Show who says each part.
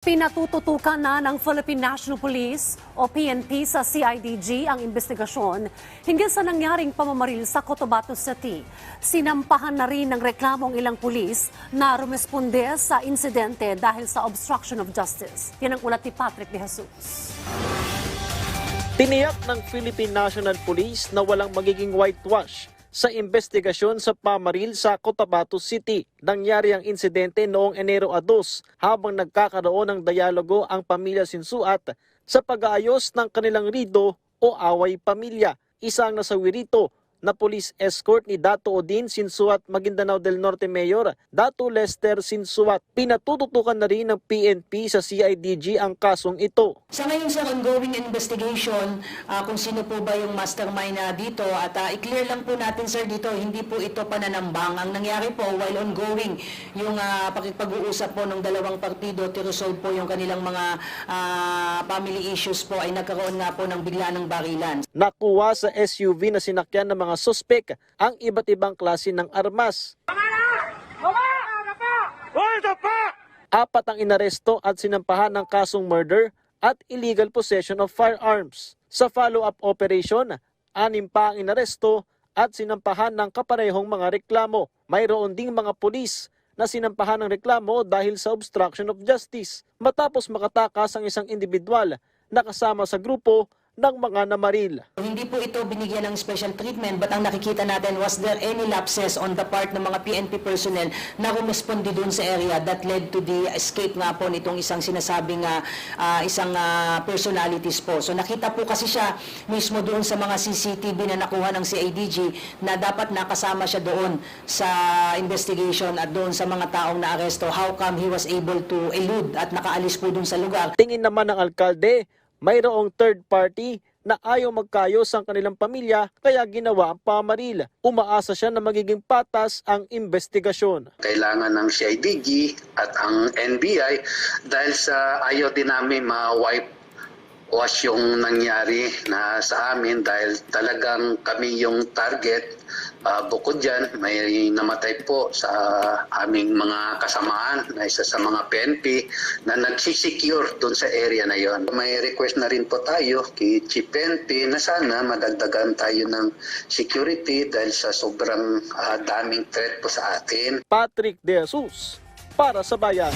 Speaker 1: Pinatututukan na ng Philippine National Police o PNP sa CIDG ang investigasyon hinggil sa nangyaring pamamaril sa Cotabato City. Sinampahan na rin ng reklamong ilang pulis na rumesponde sa insidente dahil sa obstruction of justice. Yan ang ulat ni Patrick De Jesus.
Speaker 2: Tiniyak ng Philippine National Police na walang magiging whitewash sa investigasyon sa pamaril sa Cotabato City. Nangyari ang insidente noong Enero 2 habang nagkakaroon ng dialogo ang pamilya Sinsuat sa pag-aayos ng kanilang rido o away pamilya. Isang nasawi rito na police escort ni Dato Odin Sinsuat Maguindanao del Norte Mayor Dato Lester Sinsuat. Pinatututukan na rin ng PNP sa CIDG ang kasong ito.
Speaker 3: Sa ngayon sa ongoing investigation, kung sino po ba yung mastermind dito at i-clear lang po natin sir dito, hindi po ito pananambang. Ang nangyari po while ongoing yung pakikipag-uusap po ng dalawang partido to resolve po yung kanilang mga family issues po ay nagkaroon nga po ng bigla ng barilan.
Speaker 2: Nakuha sa SUV na sinakyan ng mga suspek ang iba't ibang klase ng armas. Apat ang inaresto at sinampahan ng kasong murder at illegal possession of firearms. Sa follow-up operation, 6 pa ang inaresto at sinampahan ng kaparehong mga reklamo. Mayroon ding mga pulis na sinampahan ng reklamo dahil sa obstruction of justice matapos makatakas ang isang individual na kasama sa grupo ng mga namaril.
Speaker 3: Hindi po ito binigyan ng special treatment, but ang nakikita natin, was there any lapses on the part ng mga PNP personnel na rumispondi dun sa area that led to the escape nga po nitong isang sinasabing isang personalities po. So nakita po kasi siya mismo doon sa mga CCTV na nakuha ng CIDG na dapat nakasama siya doon sa investigation at doon sa mga taong naaresto. How come he was able to elude at nakaalis po doon sa lugar?
Speaker 2: Tingin naman ng alkalde, mayroong third party na ayaw magkaayos ang kanilang pamilya kaya ginawa ang pamaril. Umaasa siya na magiging patas ang investigasyon.
Speaker 4: Kailangan ng CIDG at ang NBI dahil sa ayaw din namin ma-wipe wash yung nangyari na sa amin dahil talagang kami yung target. Bukod dyan, may namatay po sa aming mga kasamaan na isa sa mga PNP na nagsisecure doon sa area na yon. May request na rin po tayo kay Chief PNP na sana madagdagan tayo ng security dahil sa sobrang daming threat po sa atin.
Speaker 2: Patrick De Jesus para sa Bayan.